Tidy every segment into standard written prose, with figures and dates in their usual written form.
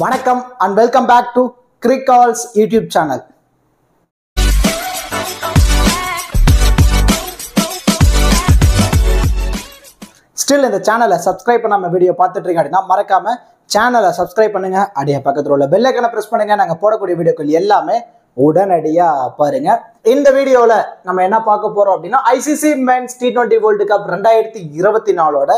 வணக்கம் and welcome back to Crickall's YouTube channel. Still இந்த சேனலை சப்ஸ்கிரைப் பண்ணாம வீடியோ பார்த்துட்டு இருக்கீங்க அப்படின்னா மறக்காம சேனலை சப்ஸ்கிரைப் பண்ணுங்க. அப்படியே பக்கத்துல உள்ள பெல் ஐகானை பிரஸ் பண்ணுங்க. நாங்க போடக்கூடிய வீடியோக்கள் எல்லாமே உடனடியா பாருங்க. இந்த வீடியோல நம்ம என்ன பார்க்க போறோம் அப்படின்னா ICC Men's T20 World Cup 2024ஓட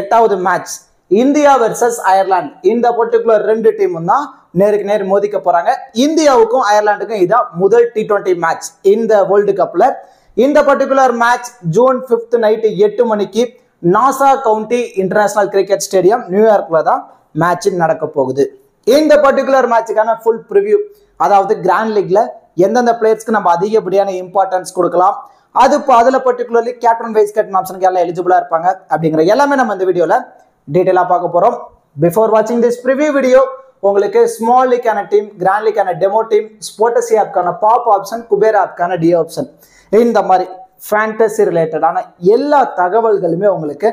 8வது மேட்ச் இந்தியா வெர்சஸ் அயர்லாந்து. இந்த பர்டிகுலர் ரெண்டு டீமும் தான் நேருக்கு நேர் மோதிக்க போறாங்க. இந்தியாவுக்கும் அயர்லாந்துக்கும் இதான் முதல் T20 மேட்ச் இந்த வேர்ல்டு கப்ல. இந்த particular match June 5th night 8 மணிக்கு Nassau county international cricket stadium நியூயார்க்ல தான் மேட்ச் நடக்க போகுது. இந்த பர்டிகுலர் மேட்சுக்கான ஃபுல் ப்ரிவ்யூ, அதாவது கிராண்ட் லீக்ல எந்தெந்த பிளேயர்ஸ்க்கு நம்ம அதிகப்படியான இம்பார்ட்டன்ஸ் கொடுக்கலாம், அதுல பர்டிகுலர்லி கேப்டன் வைஸ் கேப்டன் ஆப்ஷனுக்கு எல்லாம் எலிஜிபிளா இருப்பாங்க அப்படிங்கிற எல்லாமே நம்ம இந்த வீடியோல டீடைலா பார்க்க போறோம். பிஃபோர் வாட்சிங் திஸ் ப்ரிவ்யூ வீடியோ உங்களுக்கு ஸ்மால் லீக்கான டீம், கிராண்ட் லீக்கான டெமோ டீம், ஸ்போர்டசி ஆப்கான பாப் ஆப்ஷன், குபேர் ஆப்கான டி ஆப்ஷன், இந்த மாதிரி ஃபேண்டசி ரிலேட்டடான எல்லா தகவல்களுமே உங்களுக்கு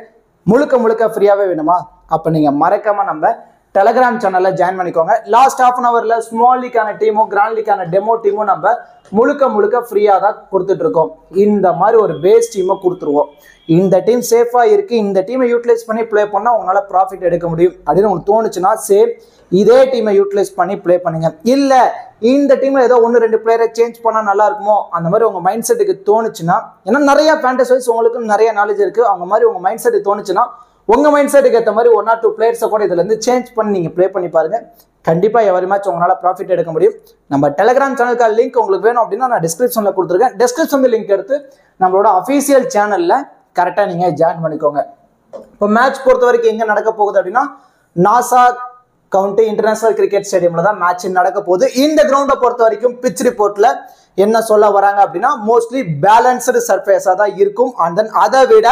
முழுக்க ஃப்ரீயாவே வேணுமா? அப்ப நீங்க மறக்காம நம்ம டெலகிராம் சேனல்ல ஜாயின் பண்ணிக்கோங்க. லாஸ்ட் ஹாஃப் அன் அவர்ல ஸ்மால் லீக்கான டீமும் கிராண்ட் லீக்கான டெமோ டீமும் நம்ம முழுக்க ஃப்ரீயா தான் கொடுத்துட்டு இருக்கோம். இந்த மாதிரி ஒரு பேஸ் டீமை கொடுத்துருவோம். இந்த டீம் சேஃபா இருக்கு, இந்த டீமை யூட்டிலைஸ் பண்ணி பிளே பண்ணா உங்களால ப்ராஃபிட் எடுக்க முடியும் அப்படின்னு உங்களுக்கு தோணுச்சுன்னா சேம் இதே டீமை யூட்டிலைஸ் பண்ணி பிளே பண்ணுங்க. இல்ல இந்த டீம்ல ஏதோ 1-2 பிளேயரை சேஞ்ச் பண்ணா நல்லா இருக்குமோ அந்த மாதிரி உங்க மைண்ட் செட்டுக்கு தோணுச்சுன்னா, ஏன்னா நிறைய ஃபேண்டசி வைஸ் உங்களுக்கு நிறைய நாலேஜ் இருக்கு, அவங்க மாதிரி உங்க மைண்ட் செட்டுக்கு தோணுச்சுன்னா உங்க மைண்ட் செட்டுக்கு ஏற்ற மாதிரி 1 or 2 பிளேயர்ஸை கூட இதுல இருந்து சேஞ்ச் பண்ணி நீங்க பிளே பண்ணி பாருங்க. கண்டிப்பா எவரி மேட்ச் உங்களால ப்ராஃபிட் எடுக்க முடியும். நம்ம டெலிகிராம் சேனலுக்கு லிங்க் உங்களுக்கு வேணும் அப்படின்னா நான் டிஸ்கிரிப்ஷன்ல கொடுத்துருக்கேன். டிஸ்கிரிப்ஷன்ல லிங்க் எடுத்து நம்மளோட அஃபீஷியல் சேனல்ல கரெக்டா நீங்க ஜாயின் பண்ணிக்கோங்க. இப்போ மேட்ச் பொறுத்த வரைக்கும் எங்க நடக்க போகுது அப்படின்னா நாசா கவுண்டி இன்டர்நேஷனல் கிரிக்கெட் ஸ்டேடியம்ல தான் மேட்ச் நடக்க போகுது. இந்த கிரவுண்டை பொறுத்த வரைக்கும் பிச் ரிப்போர்ட்ல என்ன சொல்ல வராங்க அப்படின்னா மோஸ்ட்லி பேலன்ஸ்டு சர்ஃபேஸா தான் இருக்கும். அண்ட் தென் அதை விட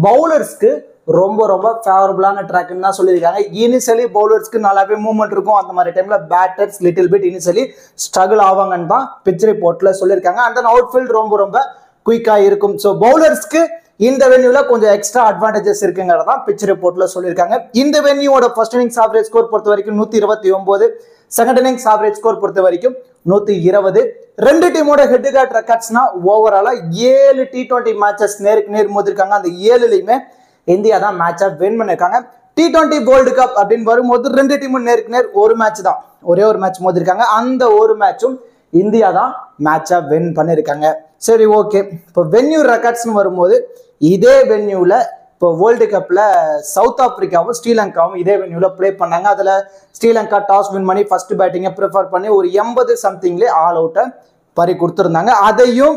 பவுலர்ஸ்க்கு ரொம்ப ஃபேவரபிளான ட்ராக்னு தான் சொல்லியிருக்காங்க. இனிஷியலி பவுலர்ஸ்க்கு நல்லாவே மூவ்மெண்ட் இருக்கும், அந்த மாதிரி டைம்ல batters little bit initially struggle ஆவாங்கன்னு தான் பிச் ரிப்போர்ட்ல சொல்லியிருக்காங்க. அண்ட் தென் அவுட்ஃபீல்ட் ரொம்ப குயிக்கா இருக்கும். ஸோ பவுலர்ஸ்க்கு இந்த வென்யூல கொஞ்சம் எக்ஸ்ட்ரா அட்வான்டேஜஸ் இருக்குங்கிறதான் பிச் ரிப்போர்ட்ல சொல்லியிருக்காங்க. இந்த வென்யூவோட ஃபர்ஸ்ட் இன்னிங்ஸ் ஆவரேஜ் ஸ்கோர் பொறுத்த வரைக்கும் 129, செகண்ட் இன்னிங்ஸ் ஆவரேஜ் ஸ்கோர் பொறுத்த வரைக்கும் 120. ரெண்டு டீமோட ஹெட் டு ஹெட் ரெக்கார்ட்ஸ்னா ஓவராலா 7 T20 மேட்சஸ் நேருக்கு நேர் மோதிருக்காங்க. அந்த 7லயுமே இந்தியா தான் மேட்சை வின் பண்ணிருக்காங்க. T20 வேர்ல்டு கப் அப்படின்னு வரும்போது ரெண்டு டீமும் நேருக்கு நேர் ஒரு மேட்ச் தான், ஒரே ஒரு மேட்ச் மோதிருக்காங்க. அந்த ஒரு மேட்சும் இந்தியா தான் மேட்சை வின் பண்ணிருக்காங்க. சரி, ஓகே. இப்போ வென்யூ ரெக்கார்ட்ஸ்னு வரும்போது இதே வென்யூல இப்போ வேர்ல்டு கப்ல சவுத் ஆப்பிரிக்காவும் ஸ்ரீலங்காவும் இதே வென்யூல பிளே பண்ணாங்க. அதுல ஸ்ரீலங்கா டாஸ் வின் பண்ணி ஃபர்ஸ்ட் பேட்டிங்கை ப்ரிஃபர் பண்ணி ஒரு 80 சம்திங்ல ஆல் அவுட்டை பறி கொடுத்துருந்தாங்க. அதையும்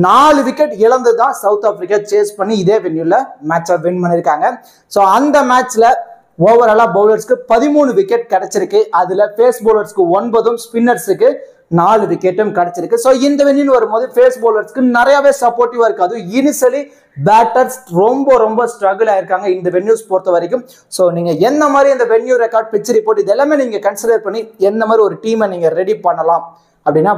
4 விக்கெட் இழந்து தான் சவுத் ஆப்பிரிக்கா சேஸ் பண்ணி இதே வென்யூல மேட்சை வின் பண்ணிருக்காங்க. ஸோ அந்த மேட்ச்ல ஓவராலா பவுலர்ஸ்க்கு 13 விக்கெட் கிடைச்சிருக்கு. அதுல பேஸ் பவுலர்ஸ்க்கு 9, ஸ்பின்னர்ஸுக்கு 4 விக்கெட்டும் கிடைச்சிருக்கு. ஸோ இந்த வென்யூ வரும்போது பேஸ் பவுலர்ஸ்க்கு நிறையவே சப்போர்ட்டிவா இருக்கு. அது இனிஷியலி பேட்டர்ஸ் ரொம்ப ஸ்ட்ரகிள் ஆயிருக்காங்க இந்த வென்யூஸ் பொறுத்த வரைக்கும். ஸோ நீங்க என்ன மாதிரி இந்த வென்யூ ரெக்கார்ட், பிச் ரிப்போர்ட் இது எல்லாமே நீங்க கன்சிடர் பண்ணி எந்த மாதிரி ஒரு டீமை நீங்க ரெடி பண்ணலாம் அப்படின்னா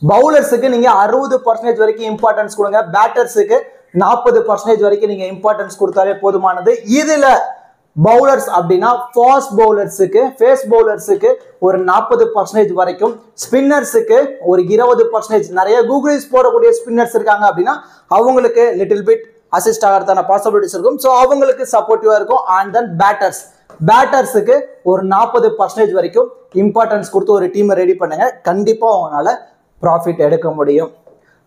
பவுலர்ஸுக்கு நீங்க 60% வரைக்கும் இம்பார்ட்டன்ஸ் கொடுங்க. பேட்டர்ஸுக்கு 40% வரைக்கும் நீங்க இம்பார்ட்டன்ஸ் கொடுத்தாலே போதுமானது. இதுல பவுலர்ஸ் அப்படின்னா ஃபாஸ்ட் பவுலர்ஸுக்கு, ஃபேஸ் பவுலர்ஸுக்கு ஒரு 40% வரைக்கும், ஸ்பின்னர்ஸுக்கு ஒரு 20%. நிறைய கூகுள்ஸ் போடக்கூடிய ஸ்பின்னர்ஸ் இருக்காங்க அப்படின்னா அவங்களுக்கு லிட்டில் பிட் அசிஸ்ட் ஆகிறதான பாசிபிலிட்டிஸ் இருக்கும். ஸோ அவங்களுக்கு சப்போர்ட்டிவா இருக்கும். அண்ட் தென் பேட்டர்ஸுக்கு ஒரு 40% வரைக்கும் இம்பார்ட்டன்ஸ் கொடுத்து ஒரு டீமை ரெடி பண்ணுங்க. கண்டிப்பா உங்களால ப்ராஃபிட் எடுக்க முடியும்.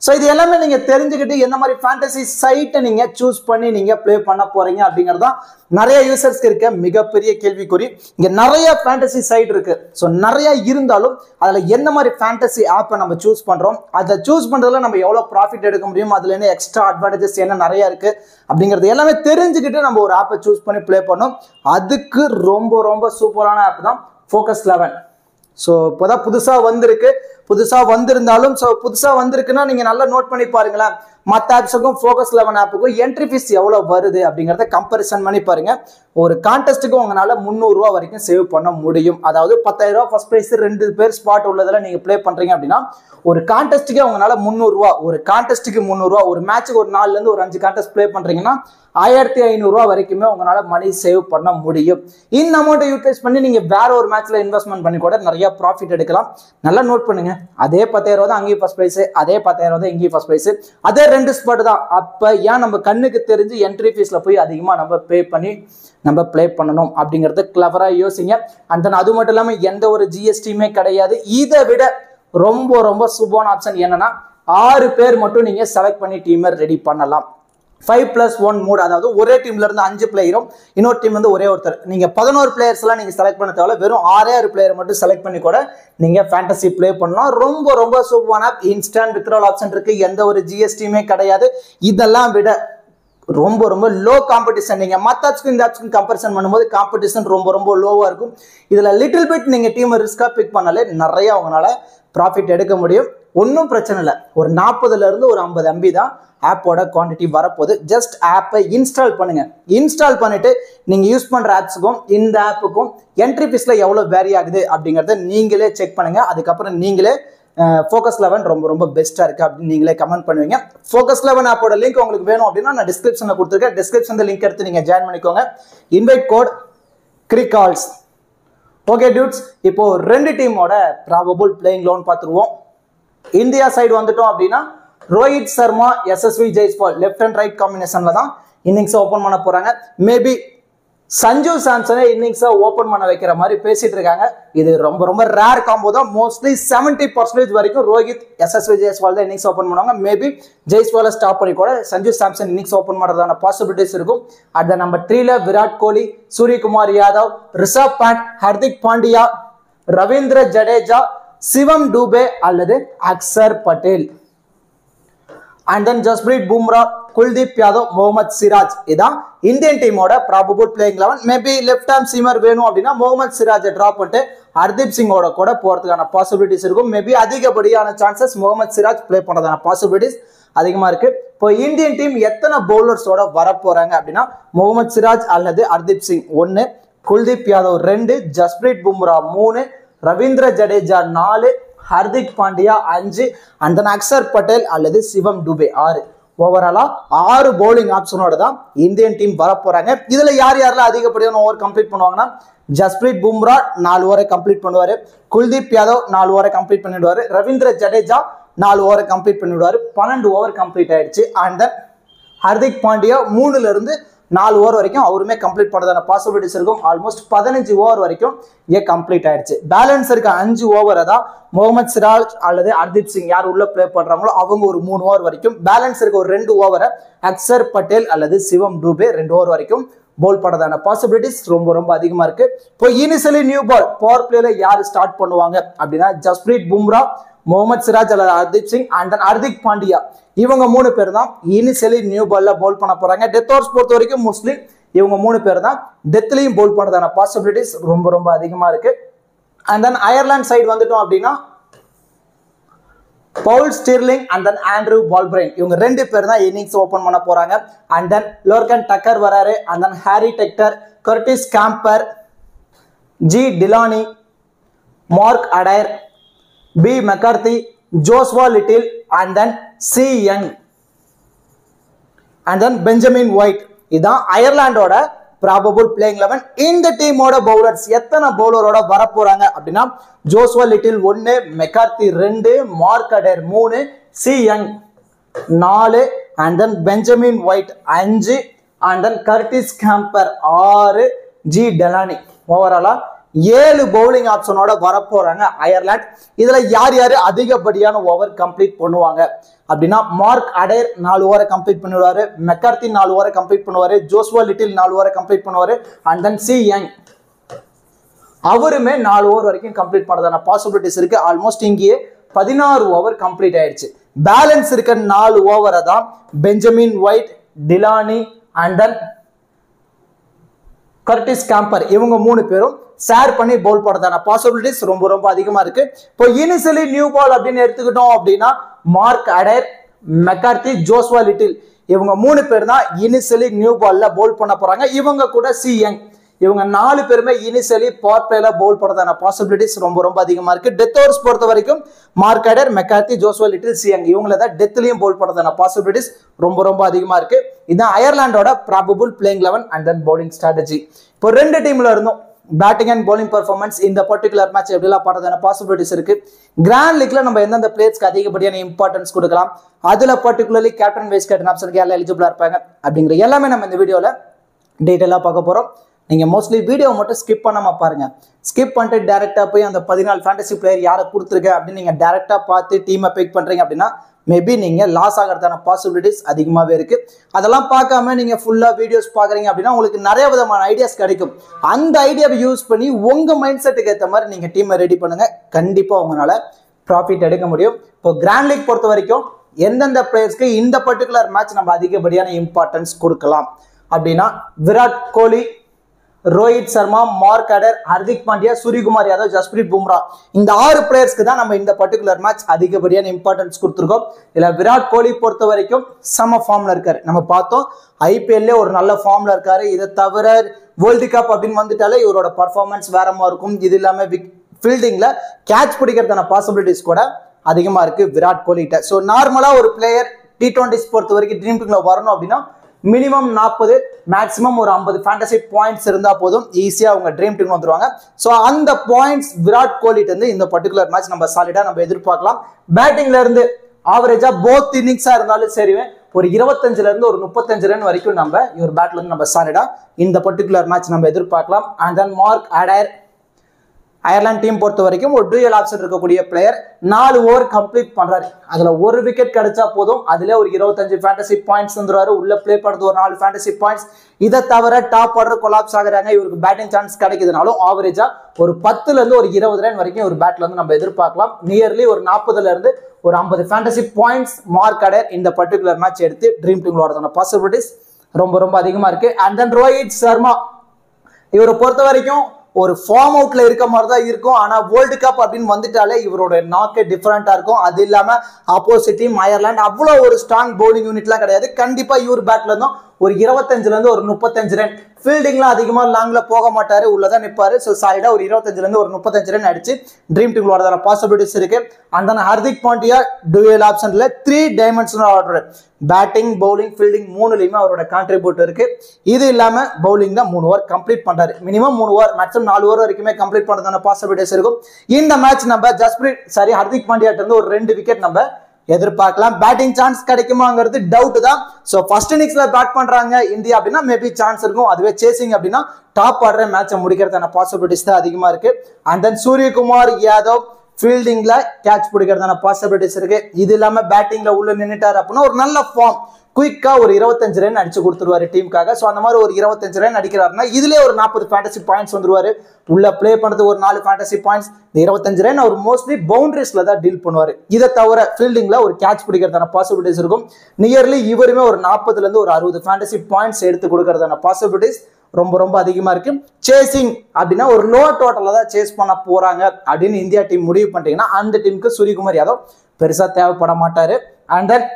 ஸோ இது எல்லாமே நீங்க தெரிஞ்சுக்கிட்டு எந்த மாதிரி ஃபேண்டசி சைட்டை நீங்க சூஸ் பண்ணி நீங்க பிளே பண்ண போறீங்க அப்படிங்கிறது தான் நிறைய யூசர்ஸ்க்கு இருக்க மிகப்பெரிய கேள்விக்குறி. இங்க நிறைய ஃபேண்டசி சைட் இருக்கு. ஸோ நிறைய இருந்தாலும் அதுல என்ன மாதிரி ஃபேண்டசி ஆப்பை நம்ம சூஸ் பண்றோம், அதை சூஸ் பண்றதுல நம்ம எவ்வளவு ப்ராஃபிட் எடுக்க முடியும், அதுல என்ன எக்ஸ்ட்ரா அட்வான்டேஜஸ் என்ன நிறைய இருக்கு அப்படிங்கிறது எல்லாமே தெரிஞ்சுக்கிட்டு நம்ம ஒரு ஆப்பை சூஸ் பண்ணி பிளே பண்ணோம். அதுக்கு ரொம்ப சூப்பரான ஆப் தான் Focus 11. ஸோ இப்போதான் புதுசா வந்திருந்தாலும் ஸோ புதுசா வந்திருக்குன்னா நீங்க நல்லா நோட் பண்ணி பாருங்களேன். மற்ற ஆப்ஸுக்கும் ஃபோக்கஸ் 11 ஆப்புக்கும் என்ட்ரி ஃபீஸ் எவ்வளவு வருது அப்படிங்கறத கம்பேரிசன் பண்ணி பாருங்க. ஒரு கான்டெஸ்ட்டுக்கு உங்களால 300 ரூபாய் வரைக்கும் சேவ் பண்ண முடியும். அதாவது 10,000 ரூபாய் ஃபர்ஸ்ட் பிரைஸ், 2 பேர் ஸ்பாட் உள்ளதுல நீங்க ப்ளே பண்றீங்க அப்படின்னா ஒரு கான்டெஸ்ட்டுக்கே உங்களால 300 ரூபாய், ஒரு கான்டெஸ்ட்டுக்கு 300 ரூபாய், ஒரு மேட்ச்சுக்கு ஒரு 4ல இருந்து ஒரு 5 கான்டெஸ்ட் ப்ளே பண்றீங்கன்னா 1500 ரூபாய் வரைக்குமே உங்களால மணி சேவ் பண்ண முடியும். இந்த அமௌண்ட்டை யூட்டிலைஸ் பண்ணி நீங்க வேற ஒரு மேட்ச்ல இன்வெஸ்ட்மெண்ட் பண்ணி கூட நிறைய ப்ராஃபிட் எடுக்கலாம். நல்லா நோட் பண்ணுங்க. அதே 10,000 ரூபாய் தான் அங்கேயும் ஃபர்ஸ்ட் பிரைஸ், அதே 10,000 ரூபாய் தான் இங்கேயும் ஃபர்ஸ்ட் பிரைஸ், அதே 2 ஸ்பாட் தான். அப்ப ஏன் நம்ம கண்ணுக்கு தெரிஞ்சு என்ட்ரி ஃபீஸ்ல போய் அதிகமா நம்ம பே பண்ணி நம்ம ப்ளே பண்ணணும் அப்படிங்கறது கிளவரா யோசிங்க. அண்ட் தென் அது மட்டும் இல்லாம எந்த ஒரு ஜிஎஸ்டியுமே கிடையாது. இதை விட ரொம்ப ரொம்ப சூப்பரான ஆப்ஷன் என்னன்னா 6 பேர் மட்டும் நீங்க செலக்ட் பண்ணி டீமை ரெடி பண்ணலாம். 5+1 மோட், அதாவது ஒரே டீம்ல இருந்து 5 பிளேயரும் இன்னொரு டீம் வந்து ஒரே ஒருத்தர். நீங்க 11 பிளேயர்ஸ் எல்லாம் நீங்க செலக்ட் பண்ண தேவை, வெறும் 6 பிளேயர் மட்டும் செலக்ட் பண்ணி கூட நீங்க ஃபேண்டசி ப்ளே பண்ணலாம். ரொம்ப ரொம்ப சூப்பரான ஆப். இன்ஸ்டன்ட் வித்ட்ரால் ஆப்ஷன் இருக்கு, எந்த ஒரு ஜிஎஸ்டியுமே கிடையாது. இதெல்லாம் விட ரொம்ப ரொம்ப லோ காம்படிஷன். நீங்க மற்ற ஆப்ஸ்க்கு இந்த ஆப்ஸ்க்கு கம்பேரிசன் பண்ணும்போது காம்படிஷன் ரொம்ப ரொம்ப லோவா இருக்கும். இதுல லிட்டில் பிட் நீங்க டீம் ரிஸ்கா பிக் பண்ணாலே நிறைய உங்களால ப்ராஃபிட் எடுக்க முடியும். ஒன்றும் பிரச்சனை இல்லை. ஒரு 40ல இருந்து ஒரு 50 MB தான் ஆப்போட குவான்டிட்டி வரப்போகுது. ஜஸ்ட் ஆப்பை இன்ஸ்டால் பண்ணுங்க. இன்ஸ்டால் பண்ணிட்டு நீங்க யூஸ் பண்ற ஆப்ஸுக்கும் இந்த ஆப்புக்கும் என்ட்ரி ஃபீஸ்ல எவ்வளவு வேரி ஆகுது அப்படிங்கறத நீங்களே செக் பண்ணுங்க. அதுக்கப்புறம் நீங்களே ஃபோக்கஸ் 11 ரொம்ப ரொம்ப பெஸ்டா இருக்கு அப்படின்னு நீங்களே கமெண்ட் பண்ணுவீங்க. ஃபோக்கஸ் 11 ஆப்போட லிங்க் உங்களுக்கு வேணும் அப்படின்னா நான் டிஸ்கிரிப்ஷன்ல கொடுத்துருக்கேன். டிஸ்கிரிப்ஷன்ல லிங்க் எடுத்து நீங்க ஜாயின் பண்ணிக்கோங்க. இன்வைட் கோட் கிரிகால்ஸ். ஓகே டியூட்ஸ், இப்போ 2 டீமோட ப்ராபபிள் பிளேயிங் லோன் பார்த்துருவோம். இந்தியா சைடு வந்துட்டோம் அப்படின்னா Rohit Sharma, Yashasvi Jaiswal left and right காம்பினேஷன்ல தான் இன்னிங்ஸ் ஓபன் பண்ண போறாங்க. மேபி சஞ்சு சாம்சனை இன்னிங்ஸை ஓபன் பண்ண வைக்கிற மாதிரி பேசிட்டு இருக்காங்க. இது ரொம்ப ரொம்ப ரேர் காம்போ தான். மோஸ்ட்லி 70% வரைக்கும் ரோஹித், எஸ்எஸ்வி ஜெய்ஸ்வால் தான் இன்னிங்ஸ் ஓபன் பண்ணுவாங்க. மேபி ஜெய்ஸ்வாலை ஸ்டாப் பண்ணி கூட சஞ்சு சாம்சன் இன்னிங்ஸ் ஓபன் பண்றதான பாசிபிலிட்டிஸ் இருக்கும். அட் நம்பர் 3ல விராட் கோலி, சூரியகுமார் யாதவ், ரிஷப் பண்ட், ஹர்திக் பாண்டியா, ரவீந்திர ஜடேஜா, சிவம் டூபே அல்லது அக்சர் பட்டேல். And then Jasprit Bumrah, Kuldeep Yadav, Mohammed Siraj. இதான் இந்தியன் டீமோட probable playing 11. Maybe left hand seamer வேணும் அப்படின்னா முகமது சிராஜை டிராப் பண்ணிட்டு ஹர்தீப் சிங்கோட கூட போறதுக்கான பாசிபிலிட்டிஸ் இருக்கும். மேபி அதிகப்படியான சான்சஸ் முகமது சிராஜ் பிளே பண்றதான பாசிபிலிட்டிஸ் அதிகமா இருக்கு. இப்போ இந்தியன் டீம் எத்தனை பவுலர்ஸோட வர போறாங்க அப்படின்னா முகமது சிராஜ் அல்லது ஹர்தீப் சிங் 1, குல்தீப் யாதவ் 2, ஜஸ்பிரீத் பும்ரா 3, ரவீந்திர ஜடேஜா 4, ஹர்திக் பாண்டியா 5, அண்ட் தென் அக்சர் பட்டேல் அல்லது சிவம் டுபே 6. ஓவராலா 6 பவுலிங் ஆப்ஷனோட தான் இந்தியன் டீம் வர போறாங்க. இதுல யார் யாரெல்லாம் அதிகப்படியான ஓவர் கம்ப்ளீட் பண்ணுவாங்கன்னா ஜஸ்பிரீத் பும்ரா 4 ஓவரை கம்ப்ளீட் பண்ணுவாரு, குல்தீப் யாதவ் 4 ஓவரை கம்ப்ளீட் பண்ணிடுவாரு, ரவீந்திர ஜடேஜா 4 ஓவரை கம்ப்ளீட் பண்ணிடுவாரு. 12 ஓவர் கம்ப்ளீட் ஆயிடுச்சு. அண்ட் தென் ஹர்திக் பாண்டியா 3ல இருந்து 4 ஓவர் வரைக்கும் அவருமே கம்ப்ளீட் பண்றதான பாசிபிலிட்டிஸ் இருக்கும். ஆல்மோஸ்ட் 15 ஓவர் வரைக்கும் கம்ப்ளீட் ஆயிடுச்சு. பேலன்ஸ் இருக்க 5 ஓவரை தான் முகமது சிராஜ் அல்லது ஹர்தீப் சிங் யார் உள்ள பிளே பண்றாங்களோ அவங்க ஒரு 3 ஓவர் வரைக்கும், பேலன்ஸ் இருக்க ஒரு 2 ஓவரை அக்சர் பட்டேல் அல்லது சிவம் டூபே 2 ஓவர் வரைக்கும் பவுல் பண்றதான பாசிபிலிட்டிஸ் ரொம்ப ரொம்ப அதிகமா இருக்கு. இப்போ இனிஷியலி நியூ பால் பவர் பிளேல யார் ஸ்டார்ட் பண்ணுவாங்க அப்படின்னா ஜஸ்பிரீத் பும்ரா, முகமது சிராஜ் அல்லது ஹர்தீப் சிங் அண்ட் தென் ஹர்திக் பாண்டியா. இவங்க 3 பேர் தான் இனிஷியலி நியூ பால்ல பவுல் பண்ண போறாங்க. டெத் ஓவர்ஸ் பொறுத்த வரைக்கும் மோஸ்ட்லி இவங்க 3 பேர் தான் டெத்லயும் பவுல் பண்றதான பாசிபிலிட்டிஸ் ரொம்ப ரொம்ப அதிகமா இருக்கு. அண்ட் தென் அயர்லாந்து சைடு வந்துட்டோம் அப்படின்னா Paul Stirling and then Andrew Balbirnie இவங்க 2 பேர் தான் இன்னிங்ஸ் ஓபன் பண்ண போறாங்க. அண்ட் தென் லோர்கன் டக்கர் வராரு, and then Harry Tector, Curtis Campher, G Delany, Mark Adair, B McCarthy, Joshua Little and then C Young and then Benjamin White. இதான் அயர்லாண்டோட probable playing 11. இந்த டீமோட பவுலர்ஸ் எத்தனை பவுலரோட வர போறாங்க அப்படின்னா Joshua Little 1, McCarthy 2, Mark Adair 3, C Young 4 and then Benjamin White 5 and then Curtis Campher 6, G Delany. ஓவராலா 7 bowling ஆப்ஷனோட வரப்போறாங்க Ireland. இதுல யார் யாரு அதிகப்படியான ஓவர் கம்ப்ளீட் பண்ணுவாங்க அப்படின்னா மார்க் அடையர் 4 ஓவரை கம்ப்ளீட் பண்ணுவாரு, மெக்கார்த்தி 4 ஓவரை கம்ப்ளீட் பண்ணுவாரு, ஜோஸ்வா லிட்டில் 4 ஓவரை கம்ப்ளீட் பண்ணுவாரு அண்ட் தென் சி யங் அவருமே 4 ஓவர் வரைக்கும் கம்ப்ளீட் பண்ணதான பாசிபிலிட்டிஸ் இருக்கு. ஆல்மோஸ்ட் இங்கேயே 16 ஓவர் கம்ப்ளீட் ஆயிடுச்சு. பேலன்ஸ் இருக்க 4 ஓவரை தான் Benjamin white, Delaney and then Curtis camber இவங்க 3 பேரும் ஷேர் பண்ணி பவுல் பண்றதான பாசிபிலிட்டிஸ் ரொம்ப ரொம்ப அதிகமா இருக்கு. இப்போ இனிஷியலி நியூ பால் அப்படின்னு எடுத்துக்கிட்டோம் அப்படின்னா மார்க் அடையர், மெக்கார்த்தி, ஜோஸ்வா லிட்டில் இவங்க 3 பேர் தான் இனிஷியலி நியூ பால்ல பவுல் பண்ண போறாங்க. இவங்க கூட சி யங் இவங்க 4 பேருமே இனிஷியலி பவர் பிளேல பவுல் பண்றதான பாசிபிலிட்டிஸ் ரொம்ப அதிகமா இருக்கு. டெத் ஓவர்ஸ் பொறுத்த வரைக்கும் மார்க் அடர், McCarthy, Joshua little, C young இவங்கள தான் டெத்லயும் பவுல் பண்றதான பாசிபிலிட்டிஸ் ரொம்ப அதிகமா இருக்கு. இதுதான் அயர்லாண்டோட probable playing 11 and then bowling strategy. இப்போ 2 டீம்ல இருந்தும் பேட்டிங் அண்ட் பவுலிங் பெர்ஃபார்மன்ஸ் இந்த பர்டிகுலர் மேட்ச் எப்படிலாம் பண்றதான பாசிபிலிட்டிஸ் இருக்கு. கிராண்ட் லீக்ல நம்ம எந்தெந்த பிளேயர்ஸ்க்கு அதிகப்படியான இம்பார்ட்டன்ஸ் கொடுக்கலாம், அதுல பர்டிகுலர்லி கேப்டன் வைஸ் கேப்டன் ஆப்ஷனுக்கு யாரெல்லாம் எலிஜிபிளா இருப்பாங்க அப்படிங்கிற எல்லாமே நம்ம இந்த வீடியோல டீட்டெயிலாக பார்க்க போறோம். நீங்க மோஸ்ட்லி வீடியோ மட்டும் ஸ்கிப் பண்ணாம பாருங்க. ஸ்கிப் பண்ணிட்டு டேரக்டா போய் அந்த 14 ஃபேண்டசி பிளேயர் யாரை கொடுத்துருக்க அப்படின்னு நீங்க டேரக்டா பார்த்து டீமை பிக் பண்றீங்க அப்படின்னா மேபி நீங்க லாஸ் ஆகிறதான பாசிபிலிட்டிஸ் அதிகமாகவே இருக்கு. அதெல்லாம் பார்க்காம நீங்க ஃபுல்லா வீடியோஸ் பாக்குறீங்க அப்படின்னா உங்களுக்கு நிறைய விதமான ஐடியாஸ் கிடைக்கும். அந்த ஐடியாவை யூஸ் பண்ணி உங்க மைண்ட் செட்டுக்கு ஏற்ற மாதிரி நீங்க டீமை ரெடி பண்ணுங்க. கண்டிப்பா உங்களால ப்ராஃபிட் எடுக்க முடியும். இப்போ கிராண்ட் லீக் பொறுத்த வரைக்கும் எந்தெந்த பிளேயர்ஸ்க்கு இந்த பர்டிகுலர் மேட்ச் நம்ம அதிகப்படியான இம்பார்ட்டன்ஸ் கொடுக்கலாம் அப்படின்னா விராட் கோலி, ரோஹித் சர்மா, மார்க் அடர், ஹர்திக் பாண்டியா, சூரியகுமார் யாதவ், ஜஸ்பிரீத் பும்ரா இந்த 6 பிளேயர்ஸ்க்கு தான் நம்ம இந்த பர்டிகுலர் மேட்ச் அதிகப்படியான இம்பார்ட்டன்ஸ் கொடுத்துருக்கோம். இதுல விராட் கோலி பொறுத்த வரைக்கும் செம ஃபார்ம்ல இருக்காரு. நம்ம பார்த்தோம் ஐபிஎல்ல ஒரு நல்ல ஃபார்ம்ல இருக்காரு. இதை தவிர வேர்ல்டு கப் அப்படின்னு வந்துட்டாலே இவரோட பர்ஃபார்மன்ஸ் வேறமா இருக்கும். இது இல்லாம ஃபீல்டிங்ல கேட்ச் பிடிக்கிறதான பாசிபிலிட்டிஸ் கூட அதிகமா இருக்கு விராட் கோலிட்ட. ஸோ நார்மலா ஒரு பிளேயர் T20s பொறுத்த வரைக்கும் ட்ரீம் டீம்ல வரணும் அப்படின்னா மினிமம் 40 மேக்ஸிமம் ஒரு 50 ஃபேண்டசி பாயிண்ட்ஸ் இருந்தா போதும், ஈஸியா அவங்க ட்ரீம் டீம் வந்துருவாங்க. ஸோ அந்த பாயிண்ட்ஸ் விராட் கோலிட்ட இருந்து இந்த பர்டிகுலர் மேட்ச் நம்ம சாலிடா நம்ம எதிர்பார்க்கலாம். பேட்டிங்ல இருந்து ஆவரேஜா போத் இன்னிங்ஸா இருந்தாலும் சரி ஒரு 25ல இருந்து ஒரு 35 ரன் வரைக்கும் நம்ம இவர் பேட்ல இருந்து நம்ம சாலிடா இந்த பர்டிகுலர் மேட்ச் நம்ம எதிர்பார்க்கலாம். அண்ட் தென் மார்க் அடர் அயர்லாந்து டீம் பொறுத்த வரைக்கும் ஒரு டூயல் ஆப்ஷன் இருக்கக்கூடிய பிளேயர் 4 ஓவர் கம்ப்ளீட் பண்றாரு. அதுல ஒரு விக்கெட் கிடைச்சா போதும், அதுல ஒரு 25 ஃபேண்டசி பாயிண்ட்ஸ் வந்துருவாரு. உள்ள பிளே பண்றது ஒரு 4 ஃபேண்டசி பாயிண்ட்ஸ். இதை தவிர டாப் ஆர்டர் கொலாப்ஸ் ஆகுறாங்க, இவருக்கு பேட்டிங் சான்ஸ் கிடைக்குதுனாலும் ஆவரேஜா ஒரு 10ல இருந்து ஒரு 20 ரன் வரைக்கும் ஒரு பேட்ல இருந்து நம்ம எதிர்பார்க்கலாம். நியர்லி ஒரு 40ல இருந்து ஒரு 50 ஃபேண்டசி பாயிண்ட்ஸ் மார்க் அடர் இந்த பர்டிகுலர் மேட்ச் எடுத்து ட்ரீம் டீம்ல வரதான பாசிபிலிட்டிஸ் ரொம்ப அதிகமா இருக்கு. அண்ட் தென் ரோஹித் சர்மா இவரை பொறுத்த வரைக்கும் ஒரு ஃபார்ம் அவுட்ல இருக்க மாதிரி தான் இருக்கும். ஆனா வேர்ல்டு கப் அப்படின்னு வந்துட்டாலே இவரோட நாக்கே டிஃபரெண்டா இருக்கும். அது இல்லாம ஆப்போசிட் டீம் அயர்லாந்து அவ்வளவு ஒரு ஸ்ட்ராங் பவுலிங் யூனிட்லாம் கிடையாது. கண்டிப்பா இவர் பேட்ல இருந்தும் ஒரு 25ல இருந்து ஒரு 35 ரன், ஃபீல்டிங்லாம் அதிகமா லாங்ல போக மாட்டாரு, உள்ளதான் நிற்பாரு. ஸோ சாலிடா ஒரு 25ல இருந்து ஒரு 35 ரன் அடிச்சு ட்ரீம் டீம்ல வரதான பாசிபிலிட்டிஸ் இருக்கு. அந்த ஹர்திக் பாண்டியா டூயல் ஆப்ஷன்ல 3 dimensional order batting, bowling, fielding 3லயுமே அவரோட கான்ட்ரிபியூட் இருக்கு. இது இல்லாம பவுலிங்ல 3 ஓவர் கம்ப்ளீட் பண்றாரு. மினிமம் 3 ஓவர் மேக்ஸிமம் 4 ஓவர் வரைக்குமே கம்ப்ளீட் பண்றதான பாசிபிலிட்டிஸ் இருக்கும். இந்த மேட்ச் நம்ம ஹர்திக் பாண்டியா இருந்து ஒரு 2 விக்கெட் நம்ம எதிர்பார்க்கலாம். பேட்டிங் சான்ஸ் கிடைக்குமாங்கிறது டவுட் தான். சோ ஃபர்ஸ்ட் இன்னிங்ஸ்ல பேட் பண்றாங்க இந்தியா அப்படின்னா மேபி சான்ஸ் இருக்கும். அதுவே சேசிங் அப்படின்னா டாப் ஆர்டர் மேட்சை முடிக்கிறதான பாசிபிலிட்டிஸ் தான் அதிகமா இருக்கு. அண்ட் தென் சூரியகுமார் யாதவ் ஃபீல்டிங்ல கேட்ச் பிடிக்கிறதான பாசிபிலிட்டிஸ் இருக்கு. இது இல்லாம பேட்டிங்ல உள்ள நின்னுட்டாரு அப்படின்னா ஒரு நல்ல ஃபார்ம் குயிக்கா ஒரு 25 ரன் அடிச்சு கொடுத்துருவாரு டீமுக்காக. ஸோ அந்த மாதிரி ஒரு 25 ரன் அடிக்கிறாருன்னா இதுலேயே ஒரு 40 ஃபேண்டசி பாயிண்ட்ஸ் வந்துருவாரு. உள்ள பிளே பண்றது ஒரு 4 ஃபேண்டசி பாயிண்ட்ஸ். இந்த 25 ரன் அவர் மோஸ்ட்லி பவுண்டரிஸ்ல தான் டீல் பண்ணுவாரு. இதை தவிர ஃபீல்டிங்ல ஒரு கேட்ச் பிடிக்கிறதான பாசிபிலிட்டிஸ் இருக்கும். நியர்லி இவருமே ஒரு 40ல இருந்து ஒரு 60 ஃபேண்டசி பாயிண்ட்ஸ் எடுத்து கொடுக்கறதான பாசிபிலிட்டிஸ் ரொம்ப அதிகமா இருக்கு. சேசிங் அப்படின்னா ஒரு லோ டோட்டல தான் சேஸ் பண்ண போறாங்க அப்படின்னு இந்தியா டீம் முடிவு பண்ணிட்டீங்கன்னா அந்த டீமுக்கு சூரியகுமார் யாதவ் பெருசா தேவைப்பட மாட்டாரு. And then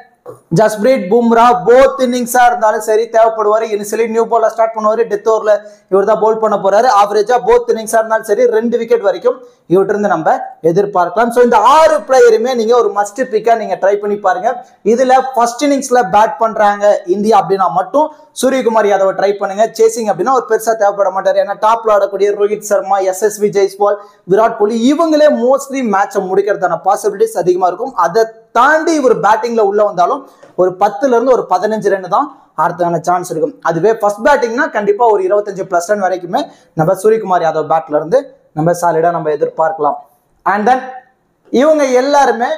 Jasprit Bumrah both இன்னிங்ஸா இருந்தாலும் சரி தேவைப்படுவாரு. இனிஷியலி நியூ பால்ல ஸ்டார்ட் பண்ணுவாரு, டெத் ஓவர்ல இவர் தான் பவுல் பண்ண போறாரு. ஆவரேஜா போத் இன்னிங்ஸா இருந்தாலும் சரி 2 விக்கெட் வரைக்கும் இவர்கிட்ட இருந்து நம்ம எதிர்பார்க்கலாம். ஸோ இந்த 6 பிளேயருமே நீங்க ஒரு மஸ்ட் பிக்கா நீங்க ட்ரை பண்ணி பாருங்க. இதுல ஃபர்ஸ்ட் இன்னிங்ஸ்ல பேட் பண்றாங்க இந்தியா அப்படின்னா மட்டும் சூரியகுமார் யாதவ் ட்ரை பண்ணுங்க. சேசிங் அப்படின்னா ஒரு பெருசா தேவைப்பட மாட்டாரு. ஏன்னா டாப்ல ஆடக்கூடிய ரோஹித் சர்மா, SSV ஜெய்ஸ்வால், விராட் கோலி இவங்களே மோஸ்ட்லி மேட்சை முடிக்கிறதான பாசிபிலிட்டிஸ் அதிகமா இருக்கும். அதை தாண்டி இவர் பேட்டிங்ல உள்ள வந்தாலும் ஒரு 10ல இருந்து ஒரு 15 ரன் தான் ஆடுறதுக்கான சான்ஸ் இருக்கும். அதுவே ஃபர்ஸ்ட் பேட்டிங்னா கண்டிப்பா ஒரு 25+ ரன் வரைக்குமே நம்ம சூரியகுமார் யாதவ் பேட்ல இருந்து நம்ம சாலிடா நம்ம எதிர்பார்க்கலாம். அண்ட் தென் இவங்க எல்லாருமே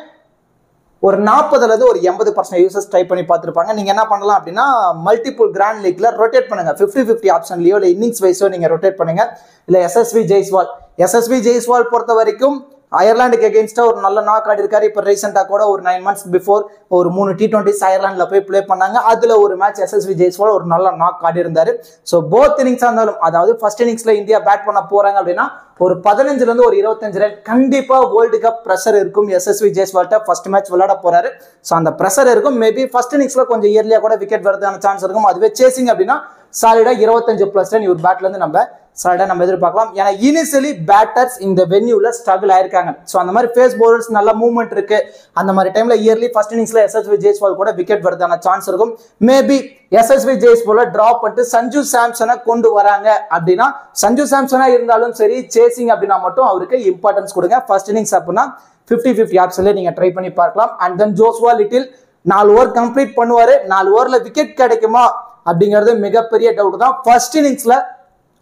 ஒரு 40ல இருந்து ஒரு 80% யூசர்ஸ் ட்ரை பண்ணி பார்த்துருப்பாங்க. நீங்க என்ன பண்ணலாம் அப்படின்னா மல்டிபிள் கிராண்ட் லீக்ல ரொட்டேட் பண்ணுங்க. 50-50 ஆப்ஷன்லயோ இல்லை இன்னிங்ஸ் வைஸோ நீங்க ரொட்டேட் பண்ணுங்க. இல்லை SSV ஜெய்ஸ்வால் பொறுத்த வரைக்கும் அயர்லாண்டுக்கு எகெயின்ஸ்டா ஒரு நல்ல நாக் ஆடி இருக்காரு. இப்போ ரீசெண்டா கூட ஒரு 9 months பிஃபோர் ஒரு 3 T20s அயர்லாந்துல போய் ப்ளே பண்ணாங்க. அதுல ஒரு மேட்ச் SSV ஜெய்ஸ்வால் ஒரு நல்ல நாக் ஆடி இருந்தாரு. ஸோ போத் இன்னிங்ஸா இருந்தாலும், அதாவது ஃபர்ஸ்ட் இன்னிங்ஸ்ல இந்தியா பேட் பண்ண போறாங்க அப்படின்னா ஒரு 15ல இருந்து ஒரு 25 ரன் கண்டிப்பா வேர்ல்டு கப் பிரஷர் இருக்கும். SSV ஜெய்ஸ்வால்ட்ட ஃபர்ஸ்ட் மேட்ச் விளையாட போறாரு. ஸோ அந்த பிரஷர் இருக்கும். மேபி ஃபர்ஸ்ட் இன்னிங்ஸ்ல கொஞ்சம் இயர்லியா கூட விக்கெட் வரதுக்கான சான்ஸ் இருக்கும். அதுவே சேசிங் அப்படின்னா சாலிடா 25+ ரன் இவர் பேட்ல இருந்து நம்ம எதிர்பார்க்கலாம். ஏன்னா இனிஷியலி பேட்டர்ஸ் இந்த வென்யூல ஸ்ட்ரகிள் ஆயிருக்காங்க. ஸோ அந்த மாதிரி ஃபேஸ் பவுலர்ஸ் நல்ல மூவ்மெண்ட் இருக்கு. அந்த மாதிரி டைம்ல இயர்லி ஃபர்ஸ்ட் இன்னிங்ஸ்ல SSV ஜெய்ஸ்வால் கூட விக்கெட் வரதுக்கான சான்ஸ் இருக்கும். மேபி SSV ஜெய்ஸ்வாலை டிராப் பண்ணிட்டு சஞ்சு சாம்சனை கொண்டு வராங்க அப்படின்னா, சஞ்சு சாம்சனா இருந்தாலும் சரி, சேசிங் அப்படின்னா மட்டும் அவருக்கு இம்பார்ட்டன்ஸ் கொடுங்க. ஃபர்ஸ்ட் இன்னிங்ஸ் அப்படின்னா 50-50 ஆப்ஷன்ல நீங்க ட்ரை பண்ணி பார்க்கலாம். And then Joshua little 4 over complete பண்ணுவாரு. 4 ஓவர்ல விக்கெட் கிடைக்குமா அப்படிங்கிறது மிகப்பெரிய டவுட் தான். ஃபர்ஸ்ட் இன்னிங்ஸ்ல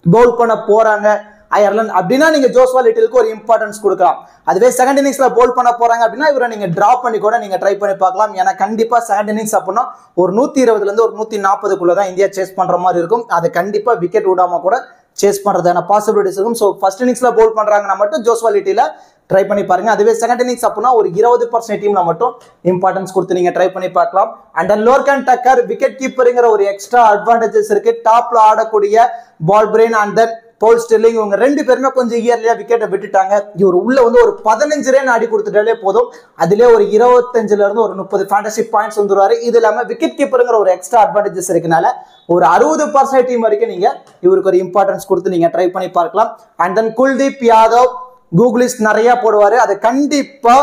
பவுல் பண்ண போறாங்க அயர்லாந்து அப்படின்னா நீங்க ஜோஸ்வா லிட்டிலுக்கு ஒரு இம்பார்ட்டன்ஸ் கொடுக்கலாம். அதுவே செகண்ட் இன்னிங்ஸ்ல பவுல் பண்ண போறாங்க அப்படின்னா இவரை நீங்க டிராப் பண்ணி கூட நீங்க ட்ரை பண்ணி பார்க்கலாம். ஏன்னா கண்டிப்பா செகண்ட் இன்னிங்ஸ் அப்படின்னா ஒரு 120ல இருந்து ஒரு 140க்குள்ள தான் இந்தியா சேஸ் பண்ற மாதிரி இருக்கும். அது கண்டிப்பா விக்கெட் விடாம கூட சேஸ் பண்றதான பாசிபிலிட்டிஸ் இருக்கும். ஸோ ஃபர்ஸ்ட் இன்னிங்ஸ்ல பவுல் பண்றாங்கன்னா மட்டும் ஜோஸ்வா லிட்டில ட்ரை பண்ணி பாருங்க. அதுவே செகண்ட் இன்னிங்ஸ் அப்படின்னா ஒரு 20% டீம்ல மட்டும் இம்பார்ட்டன்ஸ் கொடுத்து நீங்க ட்ரை பண்ணி பார்க்கலாம். And then Lorcan Tucker wicket கீப்பருங்கிற ஒரு எக்ஸ்ட்ரா அட்வான்டேஜஸ் இருக்கு. டாப்ல ஆடக்கூடிய Balbirnie and then Paul Stirling இவங்க 2 பேருமே கொஞ்சம் இயர்லியா விக்கெட்டை விட்டுட்டாங்க. இவர் உள்ள வந்து ஒரு 15 ரன் ஆடி கொடுத்துட்டாலே போதும். அதுல ஒரு 25ல இருந்து ஒரு 30 ஃபேண்டசி பாயிண்ட்ஸ் வந்துருவாரு. இது இல்லாம விக்கெட் கீப்பருங்கிற ஒரு எக்ஸ்ட்ரா அட்வான்டேஜஸ் இருக்கனால ஒரு 60% டீம் வரைக்கும் நீங்க இவருக்கு ஒரு இம்பார்ட்டன்ஸ் கொடுத்து நீங்க ட்ரை பண்ணி பார்க்கலாம். அண்ட் தென் குல்தீப் யாதவ் கூகுளிஸ்ட் நிறைய போடுவாரு. அது கண்டிப்பா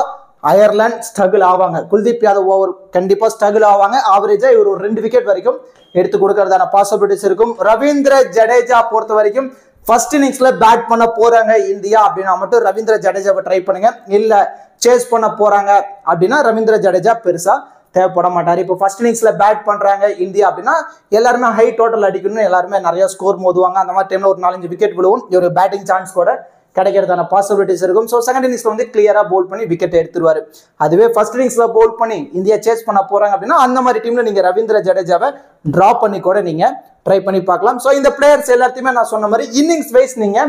அயர்லாந்து ஸ்ட்ரகிள் ஆவாங்க. குல்தீப் யாதவ் ஓவர் கண்டிப்பா ஸ்ட்ரகிள் ஆவாங்க. ஆவரேஜா இவர் ஒரு 2 விக்கெட் வரைக்கும் எடுத்து கொடுக்கறதான பாசிபிலிட்டிஸ் இருக்கும். ரவீந்திர ஜடேஜா பொறுத்த வரைக்கும் ஃபர்ஸ்ட் இன்னிங்ஸ்ல பேட் பண்ண போறாங்க இந்தியா அப்படின்னா மட்டும் ரவீந்திர ஜடேஜாவை ட்ரை பண்ணுங்க. இல்ல சேஸ் பண்ண போறாங்க அப்படின்னா ரவீந்திர ஜடேஜா பெருசா தேவைப்பட மாட்டாரு. இப்போ ஃபர்ஸ்ட் இன்னிங்ஸ்ல பேட் பண்றாங்க இந்தியா அப்படின்னா எல்லாருமே ஹை டோட்டல் அடிக்கணும், எல்லாருமே நிறைய ஸ்கோர் மோதுவாங்க. அந்த மாதிரி டைம்ல ஒரு 4-5 விக்கெட் விழுவும். ஒரு பேட்டிங் சான்ஸ் கூட கிடைக்கிறதான பாசிபிலிட்டிஸ் இருக்கும். ஸோ செகண்ட் இன்னிங்ஸ்ல வந்து கிளியரா பவுல் பண்ணி விக்கெட் எடுத்துருவாரு. அதுவே ஃபர்ஸ்ட் இன்னிங்ஸ்ல பவுல் பண்ணி இந்தியா சேஸ் பண்ண போறாங்க அப்படின்னா அந்த மாதிரி டீம்ல நீங்க ரவீந்திர ஜடேஜாவை டிராப் பண்ணி கூட நீங்க ட்ரை பண்ணி பார்க்கலாம். ஸோ இந்த பிளேயர்ஸ் எல்லாத்தையுமே நான் சொன்ன மாதிரி இன்னிங்ஸ் வைஸ் நீங்க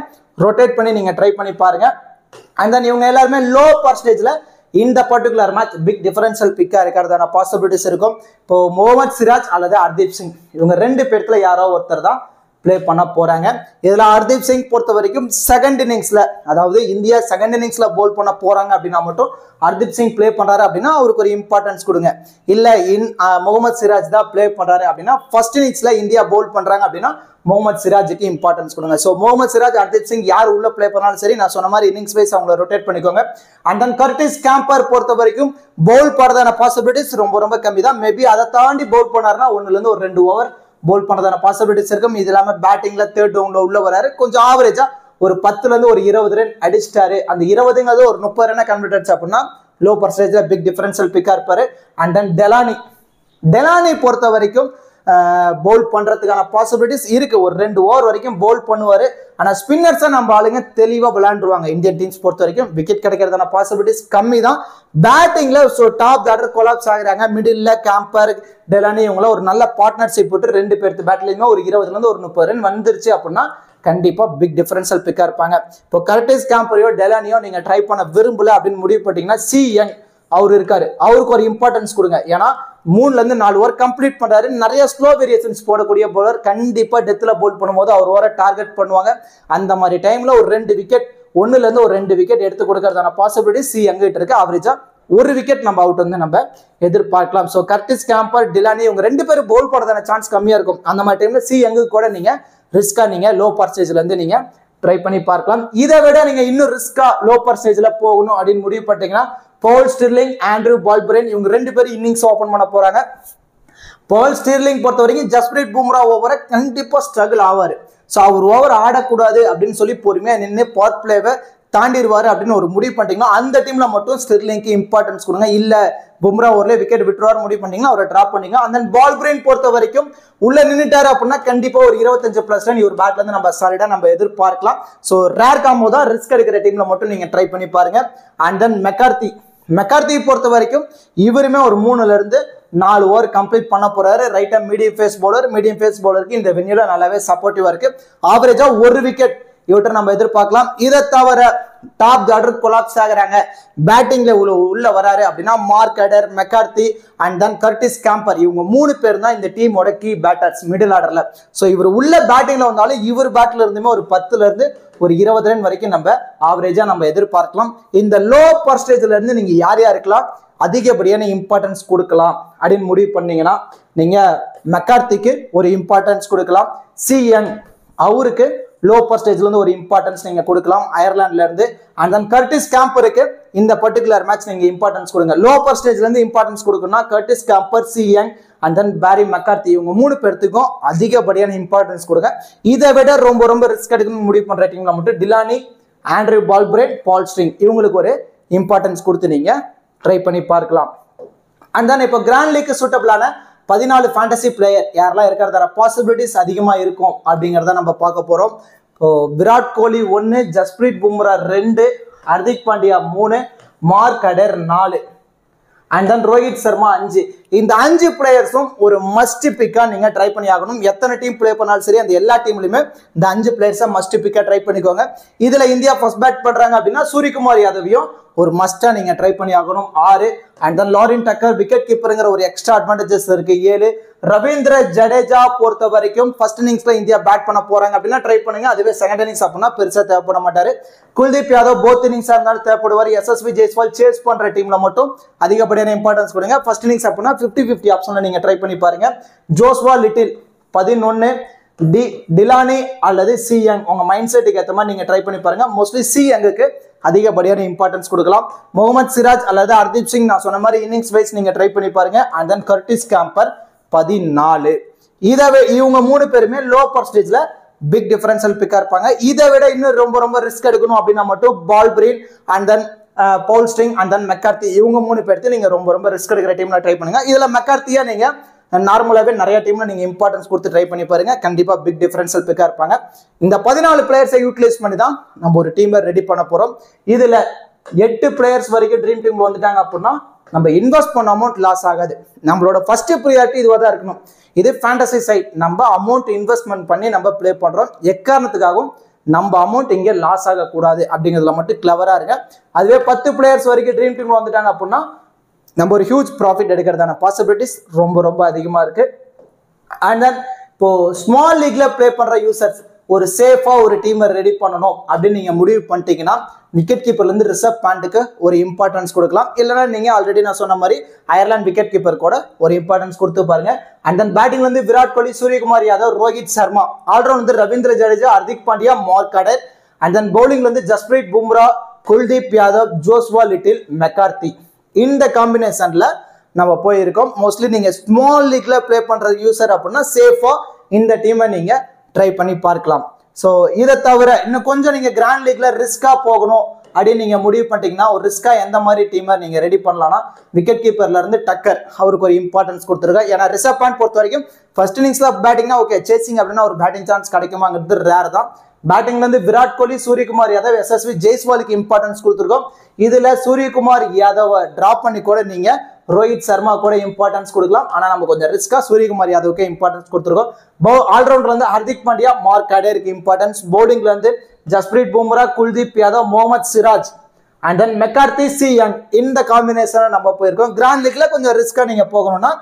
ரொட்டேட் பண்ணி நீங்க ட்ரை பண்ணி பாருங்க. அண்ட் தென் இவங்க எல்லாருமே லோ பர்சன்டேஜ்ல இந்த பர்டிகுலர் மேட்ச் பிக் டிஃபரன்ஷியல் பிக்கா இருக்கிறதான பாசிபிலிட்டிஸ் இருக்கும். இப்போ முகமது சிராஜ் அல்லது ஹர்தீப் சிங் இவங்க 2 பேர்த்துல யாரோ ஒருத்தர் தான் பிளே பண்ண போறாங்க. இதுல ஹர்தீப் சிங் பொறுத்த வரைக்கும் செகண்ட் இன்னிங்ஸ்ல, அதாவது இந்தியா செகண்ட் இன்னிங்ஸ்ல பவுல் பண்ண போறாங்க அப்படின்னா மட்டும் ஹர்தீப் சிங் பிளே பண்றாரு அப்படின்னா அவருக்கு ஒரு இம்பார்ட்டன்ஸ் கொடுங்க. இல்ல முகமது சிராஜ் தான் பிளே பண்றாரு அப்படின்னா ஃபர்ஸ்ட் இன்னிங்ஸ்ல இந்தியா பவுல் பண்றாங்க அப்படின்னா முகமது சிராஜுக்கு இம்பார்ட்டன்ஸ் கொடுங்க. ஸோ முகமது சிராஜ், ஹர்தீப் சிங் யார் உள்ள பிளே பண்ணாலும் சரி, நான் சொன்ன மாதிரி இன்னிங்ஸ் வைஸ் அவங்களை ரொட்டேட் பண்ணிக்கோங்க. அண்ட் தென் கர்டிஸ் கேம்பர் பொறுத்த வரைக்கும் பவுல் பண்றதான பாசிபிலிட்டிஸ் ரொம்ப கம்மி தான். மேபி அதை தாண்டி பவுல் பண்ணாருன்னா 1ல இருந்து ஒரு 2 ஓவர் பவுல் பண்ணதான பாசிபிலிட்டிஸ் இருக்கும். இது இல்லாம பேட்டிங்ல 3rd டவுன்ல உள்ள வராரு. கொஞ்சம் ஆவரேஜா ஒரு 10ல இருந்து ஒரு 20 ரன் அடிச்சிட்டாரு. அந்த 20ங்கிறது ஒரு 30 ரன் கன்வெர்ட் ஆச்சு அப்படின்னா லோ பர்சன்டேஜ்ல பிக் டிஃபரன்ஷியல் பிக்கா இருப்பாரு. அண்ட் தென் டெலானி பொறுத்த வரைக்கும் பவுல் பண்றதுக்கான பாசிபிலிட்டிஸ் இருக்கு. ஒரு 2 ஓவர் வரைக்கும் பவுல் பண்ணுவாரு. ஆனா ஸ்பின்னர்ஸை நம்ம ஆளுங்க தெளிவா விளையாண்டுருவாங்க. இந்தியன் டீம்ஸ் பொறுத்த வரைக்கும் விக்கெட் கிடைக்கிறதான பாசிபிலிட்டிஸ் கம்மி தான். பேட்டிங்ல டாப் ஆர்டர் கொலாப்ஸ் ஆகிறாங்க. மிடில் கேம்பர், டெலானி இவங்கள ஒரு நல்ல பார்ட்னர்ஷிப் போட்டு 2 பேர்த்து பேட்லயுமே ஒரு 20ல இருந்து ஒரு 30 ரன் வந்துருச்சு அப்படின்னா கண்டிப்பா பிக் டிஃபரன்ஷியல் பிக்கா இருப்பாங்க. இப்போ கர்டிஸ் கேம்பரையோ டெலானியோ நீங்க ட்ரை பண்ண விரும்பல அப்படின்னு முடிவு பண்ணிட்டீங்கன்னா சி யங் அவர் இருக்காரு, அவருக்கு ஒரு இம்பார்ட்டன்ஸ் கொடுங்க. ஏன்னா 3ல இருந்து 4 ஓவர் கம்ப்ளீட் பண்றாரு. நிறைய ஸ்லோ வேரியேஷன்ஸ் போடக்கூடிய பவுலர். கண்டிப்பா டெத்ல பவுல் பண்ணும்போது அவர் ஓவரை டார்கெட் பண்ணுவாங்க. அந்த மாதிரி டைம்ல ஒரு 2 விக்கெட், 1ல இருந்து ஒரு 2 விக்கெட் எடுத்து கொடுக்கறதான பாசிபிலிட்டி சி யங்கிட்ட இருக்கு. ஆவரேஜா 1 விக்கெட் நம்ம அவுட் வந்து நம்ம எதிர்பார்க்கலாம். ஸோ கர்டிஸ் கேம்பர், டிலானி இவங்க 2 பேரும் பவுல் போடுறதான சான்ஸ் கம்மியா இருக்கும். அந்த மாதிரி டைம்ல சி யங்கு கூட நீங்க ரிஸ்கா நீங்க லோ பர்சன்டேஜ்ல இருந்து நீங்க ட்ரை பண்ணி பார்க்கலாம். இதை விட நீங்க இன்னும் ரிஸ்கா லோ பர்சன்டேஜ்ல போகணும் அப்படின்னு முடிவு பண்ணிட்டீங்கன்னா போல் ஸ்டிர்லிங், ஆண்ட்ரூ பால்பிரெயின் இவங்க 2 பேரும் இன்னிங்ஸ் ஓபன் பண்ண போறாங்க. போல் ஸ்டிர்லிங் பொறுத்த வரைக்கும் ஜஸ்பிரீத் பும்ரா ஓவரை கண்டிப்பா ஸ்ட்ரகிள் ஆவாரு. ஸோ அவர் ஓவர் ஆடக்கூடாது அப்படின்னு சொல்லி பொறுமையா நின்று பவர் பிளேவை தாண்டிடுவாரு அப்படின்னு ஒரு முடிவு பண்ணிட்டீங்கன்னா அந்த டீம்ல மட்டும் ஸ்டிர்லிங்க்கு இம்பார்ட்டன்ஸ் கொடுங்க. இல்ல பும்ரா ஓவர்ல விக்கெட் விட்டுருவாரு முடிவு பண்ணிட்டீங்கன்னா அவரை டிராப் பண்ணிங்க. அந்த பால்பிரெயின் பொறுத்த வரைக்கும் உள்ள நின்றுட்டாரு அப்படின்னா கண்டிப்பா ஒரு 25+ ரன் இவர் பேட்ல இருந்து நம்ம சாலிடா நம்ம எதிர்பார்க்கலாம். ஸோ ரேர் காம்போ தான், ரிஸ்க் எடுக்கிற டீம்ல மட்டும் நீங்க ட்ரை பண்ணி பாருங்க. அண்ட் தென் மெக்கார்த்தி பொறுத்த வரைக்கும் இவருமே ஒரு 3ல இருந்து 4 ஓவர் கம்ப்ளீட் பண்ண போறாரு. ரைட்டா மீடியம் ஃபேஸ் பவுலருக்கு இந்த வென்யூல நல்லாவே சப்போர்ட்டிவா இருக்கு. ஆவரேஜா 1 விக்கெட் இவற்றை நம்ம எதிர்பார்க்கலாம். இதை தவிர டாப் ஆர்டர் கொலாப்ஸ் ஆகுறாங்க, பேட்டிங்ல உள்ள வராரு அப்படின்னா மார்க் அடர், McCarthy and then Curtis camber, இவங்க 3 பேர் தான் இந்த டீமோட கீ பேட்டர்ஸ் மிடில் ஆர்டர்ல. ஸோ இவர் உள்ள பேட்டிங்ல வந்தாலும் இவர் பேட்ல இருந்துமே ஒரு 10ல இருந்து ஒரு 20 ரன் வரைக்கும் நம்ம ஆவரேஜா நம்ம எதிர்பார்க்கலாம். இந்த லோ பர்சன்டேஜ்ல இருந்து நீங்க யார் யாருக்கெல்லாம் அதிகப்படியான இம்பார்ட்டன்ஸ் கொடுக்கலாம் அப்படின்னு முடிவு பண்ணீங்கன்னா நீங்க மெக்கார்த்திக்கு ஒரு இம்பார்ட்டன்ஸ் கொடுக்கலாம். சிஎன் அவருக்கு லோ பர்சன்டேஜ்ல இருந்து ஒரு இம்பார்ட்டன்ஸ் நீங்க கொடுக்கலாம் அயர்லாந்துல இருந்து. அண்ட் தென் கர்டிஸ் கேம்பருக்கு இந்த பர்டிகுலர் மேட்ச் நீங்க இம்பார்ட்டன்ஸ் கொடுங்க. லோ பர்சன்டேஜ்ல இருந்து இம்பார்ட்டன்ஸ் கொடுக்கணும்னா கர்டிஸ் கேம்பர், சிஎன் அண்ட் தென் பேரி மெக்கார்த்தி, இவங்க 3 பேர்த்துக்கும் அதிகப்படியான இம்பார்ட்டன்ஸ் கொடுங்க. இதை விட ரொம்ப ரொம்ப ரிஸ்க் எடுக்கணும்னு முடிவு பண்ற டீம்ல மட்டும் டிலானி, ஆண்ட்ரூ பால்பிரேட், பால் ஸ்ட்ரிங் இவங்களுக்கு ஒரு இம்பார்ட்டன்ஸ் கொடுத்து நீங்க ட்ரை பண்ணி பார்க்கலாம். அண்ட் தென் இப்போ கிராண்ட் லீக் சூட்டபிளான 14 ஃபேண்டசி பிளேயர் யாரெல்லாம் இருக்கிறதா பாசிபிலிட்டிஸ் அதிகமா இருக்கும் அப்படிங்கிறத நம்ம பார்க்க போறோம். விராட் கோலி 1, ஜஸ்பிரீத் பும்ரா 2, ஹர்திக் பாண்டியா 3, மார்க் அடர் 4 அண்ட் தென் ரோஹித் சர்மா 5. இந்த 5 பிளேயர்ஸும் ஒரு மஸ்ட் பிக்கா நீங்க ட்ரை பண்ணி ஆகணும். எத்தனை டீம் பிளே பண்ணாலும் சரி அந்த எல்லா டீம்லயுமே இந்த 5 பிளேயர்ஸை மஸ்ட் பிக்கா ட்ரை பண்ணிக்கோங்க. இதுல இந்தியா ஃபர்ஸ்ட் பேட் பண்றாங்க அப்படின்னா சூரியகுமார் யாதவையும் ஒரு மஸ்டா நீங்க ட்ரை பண்ணி ஆகணும் 6. அண்ட் தென் லாரின் டக்கர் விக்கெட் கீப்பருங்கிற ஒரு எக்ஸ்ட்ரா அட்வான்டேஜஸ் இருக்கு 7. ரவீந்திர ஜடேஜா பொறுத்த வரைக்கும் ஃபர்ஸ்ட் இன்னிங்ஸ்ல இந்தியா பேட் பண்ண போறாங்க அப்படின்னா ட்ரை பண்ணுங்க. அதுவே செகண்ட் இன்னிங்ஸ் அப்படின்னா பெருசா தேவைப்பட மாட்டாரு. குல்தீப் யாதவ் போத் இன்னிங்ஸா இருந்தாலும் தேவைப்படுவார். எஸ்எஸ்வி ஜெய்ஸ்வால் சேஸ் பண்ற டீம்ல மட்டும் அதிகப்படியான இம்பார்ட்டன்ஸ் கொடுங்க. ஃபர்ஸ்ட் இன்னிங்ஸ் அப்படின்னா 50-50 ஆப்ஷன்ல நீங்க ட்ரை பண்ணி பாருங்க. ஜோஸ்வா லிட்டில் 11, டிலானி அல்லது சிஎங் உங்க மைண்ட் செட்டுக்கு ஏற்ற மாதிரி நீங்க ட்ரை பண்ணி பாருங்க. மோஸ்ட்லி சிஎங்குக்கு அதிகப்படியான இம்பார்ட்டன்ஸ் கொடுக்கலாம். முகமது சிராஜ் அல்லது ஹர்தீப் சிங் நான் சொன்ன மாதிரி இன்னிங்ஸ் வைஸ் நீங்க ட்ரை பண்ணி பாருங்க. And then Curtis camber 14. இவங்க 3 பேருமே லோ பர்சன்டேஜ்ல பிக் டிஃபரன்ஷியல் பிக்கா இருப்பாங்க. இதை விட இன்னும் ரொம்ப ரொம்ப ரிஸ்க் எடுக்கணும் அப்படின்னா மட்டும் Balbirnie and then Paul Stirling and then McCarthy இவங்க 3 பேருக்கு நீங்க ரொம்ப ரொம்ப ரிஸ்க் எடுக்கிற டீம்ல ட்ரை பண்ணுங்க. இதுல மெக்கார்த்தியா நீங்க நார்மலாவே நிறைய டீம்ல நீங்க இம்பார்ட்டன்ஸ் கொடுத்து ட்ரை பண்ணி பாருங்க. கண்டிப்பா பிக் டிஃபரன்ஷியல் பிக்கா இருப்பாங்க. இந்த 14 பிளேயர்ஸை யூட்டிலைஸ் பண்ணி தான் நம்ம ஒரு டீமை ரெடி பண்ண போறோம். இதுல 8 பிளேயர்ஸ் வரைக்கும் ட்ரீம் டீம்ல வந்துட்டாங்க அப்படின்னா நம்ம இன்வெஸ்ட் பண்ண அமௌண்ட் லாஸ் ஆகாது. நம்மளோட ஃபர்ஸ்ட் ப்ரியாரிட்டி இதுவாக தான் இருக்கணும். இது ஃபேண்டசி சைட், நம்ம அமௌண்ட் இன்வெஸ்ட்மெண்ட் பண்ணி நம்ம பிளே பண்றோம். எக்காரணத்துக்காகவும் நம்ம அமௌண்ட் இங்கே லாஸ் ஆகக்கூடாது அப்படிங்கிறதுல மட்டும் கிளவரா இருங்க. அதுவே 10 பிளேயர்ஸ் வரைக்கும் ட்ரீம் டீம்ல வந்துட்டாங்க அப்படின்னா நம்ம ஒரு ஹியூஜ் ப்ராஃபிட் எடுக்கிறதான பாசிபிலிட்டிஸ் ரொம்ப ரொம்ப அதிகமா இருக்கு. அண்ட் தென் இப்போ ஸ்மால் லீக்ல பிளே பண்ற யூசர்ஸ் ஒரு சேஃபா ஒரு டீமை ரெடி பண்ணணும் அப்படின்னு நீங்க முடிவு பண்ணிட்டீங்கன்னா விக்கெட் கீப்பர்ல இருந்து ரிசர்வ் பேண்ட்டுக்கு ஒரு இம்பார்ட்டன்ஸ் கொடுக்கலாம். இல்லைன்னா நீங்க ஆல்ரெடி நான் சொன்ன மாதிரி அயர்லாந்து விக்கெட் கீப்பர் கூட ஒரு இம்பார்ட்டன்ஸ் கொடுத்து பாருங்க. அண்ட் தென் பேட்டிங்ல இருந்து விராட் கோலி, சூரியகுமார் யாதவ், ரோஹித் சர்மா, ஆல்ரவுண்ட் வந்து ரவீந்திர ஜடேஜா, ஹர்திக் பாண்டியா, மார்க் அடர். அண்ட் தென் பவுலிங்ல இருந்து ஜஸ்பிரீத் பும்ரா, குல்தீப் யாதவ், ஜோஸ்வா லிட்டில், மெக்கார்த்தி. இந்த காம்பினேஷன்ல நம்ம போயிருக்கோம். மோஸ்ட்லி நீங்க ஸ்மால் லீக்ல பிளே பண்ற யூசர் அப்படின்னா சேஃபா இந்த டீமை நீங்க ட்ரை பண்ணி பார்க்கலாம். ஸோ இதை தவிர இன்னும் கொஞ்சம் நீங்க கிராண்ட் லீக்ல ரிஸ்கா போகணும் அப்படின்னு நீங்க முடிவு பண்ணிட்டீங்கன்னா ஒரு ரிஸ்கா எந்த மாதிரி டீமை நீங்க ரெடி பண்ணலாம்னா விக்கெட் கீப்பர்ல இருந்து டக்கர் அவருக்கு ஒரு இம்பார்ட்டன்ஸ் கொடுத்துருங்க. ஏன்னா ரிசர்வ் பேண்ட் பொறுத்த வரைக்கும் ஃபர்ஸ்ட் இன்னிங்ஸ்ல பேட்டிங்னா ஓகே, சேசிங் அப்படின்னா ஒரு பேட்டிங் சான்ஸ் கிடைக்குமாங்கிறது ரேர் தான். பேட்டிங்ல இருந்து விராட் கோலி, சூரியகுமார் யாதவ், எஸ்எஸ்வி ஜெய்ஸ்வாலுக்கு இம்பார்ட்டன்ஸ் கொடுத்துருக்கோம். இதுல சூரியகுமார் யாதவ் டிராப் பண்ணி கூட நீங்க ரோஹித் சர்மா கூட இம்பார்ட்டன்ஸ் கொடுக்கலாம். ஆனா நம்ம கொஞ்சம் ரிஸ்கா சூரியகுமார் யாதவுக்கு இம்பார்ட்டன்ஸ் கொடுத்துருக்கோம். ஆல்ரவுண்டர்ல இருந்து ஹர்திக் பாண்டியா, மார்க் அடருக்கு இம்பார்ட்டன்ஸ். பவுலிங்ல இருந்து Jasprit Bumrah, Kuldeep Yadav, Mohammed Siraj and then McCarthy, சிஎன் இந்த காம்பினேஷனை நம்ம போயிருக்கோம். கிராண்ட் லீக்ல கொஞ்சம் ரிஸ்கா நீங்க போகணும்னா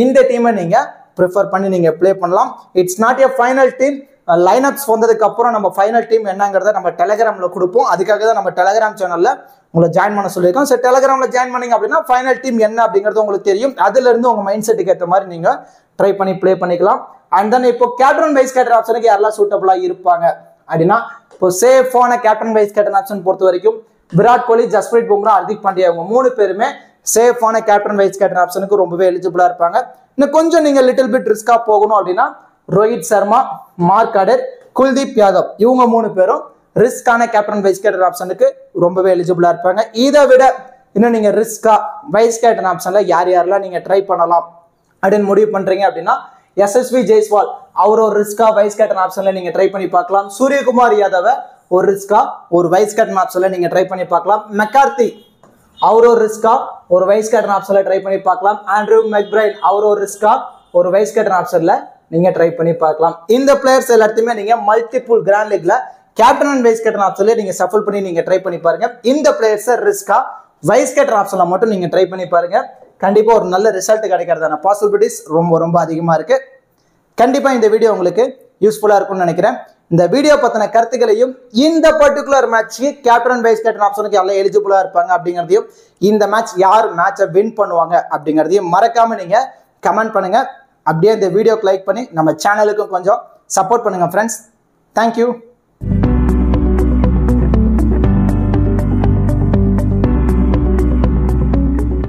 இந்த டீமை நீங்க ப்ரிஃபர் பண்ணி நீங்க பிளே பண்ணலாம். It's not a final team. Lineups வந்ததுக்கு அப்புறம் நம்ம ஃபைனல் டீம் என்னங்கிறத நம்ம டெலிகிராம்ல கொடுப்போம். அதுக்காக தான் நம்ம டெலிகிராம் சேனல்ல உங்களை ஜாயின் பண்ண சொல்லியிருக்கோம். சரி, டெலிகிராம்ல ஜாயின் பண்ணீங்க அப்படின்னா ஃபைனல் டீம் என்ன அப்படிங்கிறது உங்களுக்கு தெரியும். அதுல இருந்து உங்க மைண்ட் செட்டுக்கு ஏற்ற மாதிரி நீங்க ட்ரை பண்ணி பிளே பண்ணிக்கலாம். அண்ட் தென் இப்போ கேப்டன் வைஸ் கேப்டன் ஆப்ஷனுக்கு யாரெல்லாம் சூட்டபிளா இருப்பாங்க அப்படின்னா இப்போ சேஃபான கேப்டன் வைஸ் கேப்டன் ஆப்ஷன் பொறுத்த வரைக்கும் விராட் கோலி, ஜஸ்பிரீத் பும்ரா, ஹர்திக் பாண்டியா இவங்க 3 பேருமே சேஃபான கேப்டன் வைஸ் கேப்டன் ஆப்ஷனுக்கு ரொம்பவே எலிஜிபிளா இருப்பாங்க. இன்னும் கொஞ்சம் நீங்க லிட்டில் பிட் ரிஸ்கா போகணும் அப்படின்னா ரோஹித் சர்மா, மார்க் அடர், குல்தீப் யாதவ் இவங்க 3 பேரும் ரிஸ்கான கேப்டன் வைஸ் கேப்டன் ஆப்ஷனுக்கு ரொம்பவே எலிஜிபிளா இருப்பாங்க. இதை விட இன்னும் நீங்க ரிஸ்கா வைஸ் கேப்டன் ஆப்ஷன்ல யாரெல்லாம் நீங்க ட்ரை பண்ணலாம் அப்படின்னு முடிவு பண்றீங்க அப்படின்னா எஸ்எஸ்வி ஜெய்ஸ்வால் அவர் ஒரு ரிஸ்கா வைஸ் கேப்டன் ஆப்ஷன்ல நீங்க ட்ரை பண்ணி பார்க்கலாம். சூரியகுமார் யாதவ ஒரு ரிஸ்கா ஒரு வைஸ் கேப்டன் ஆப்ஷன்ல நீங்க ட்ரை பண்ணி பார்க்கலாம். மெக்கார்த்தி அவர் ஒரு ரிஸ்கா ஒரு வைஸ் கேப்டன் ஆப்ஷன்ல ட்ரை பண்ணி பார்க்கலாம். ஆண்ட்ரூ மெக்பிரைன் அவர் ஒரு ரிஸ்கா ஒரு வைஸ் கேப்டன் ஆப்ஷன்ல நீங்க ட்ரை பண்ணி பார்க்கலாம். இந்த பிளேயர்ஸ் எல்லாத்தையுமே நீங்க மல்டிபிள் கிராண்ட் லீக்ல கேப்டன் அண்ட் வைஸ் கேப்டன் ஆப்ஷன்ல நீங்க சஃபல் பண்ணி நீங்க ட்ரை பண்ணி பாருங்க. இந்த பிளேயர்ஸை ரிஸ்கா வைஸ் கேப்டன் ஆப்ஷன்ல மட்டும் நீங்க ட்ரை பண்ணி பாருங்க. கண்டிப்பா ஒரு நல்ல ரிசல்ட் கிடைக்கிறதான பாசிபிலிட்டிஸ் ரொம்ப ரொம்ப அதிகமா இருக்கு. கண்டிப்பா இந்த வீடியோ உங்களுக்கு யூஸ்ஃபுல்லா இருக்கும்னு நினைக்கிறேன். இந்த வீடியோ பத்தின கருத்துக்களையும் இந்த பர்டிகுலர் மேட்ச்க்கு கேப்டன் வைஸ் கேப்டன் ஆப்ஷனுக்கு எல்லாம் எலிஜிபிளா இருப்பாங்க அப்படிங்கிறதையும் இந்த மேட்ச் யார் மேட்சை வின் பண்ணுவாங்க அப்படிங்கிறதையும் மறக்காம நீங்க கமெண்ட் பண்ணுங்க. அப்படியே இந்த வீடியோக்கு லைக் பண்ணி நம்ம சேனலுக்கும் கொஞ்சம் சப்போர்ட் பண்ணுங்க ஃப்ரெண்ட்ஸ். தேங்க்யூ.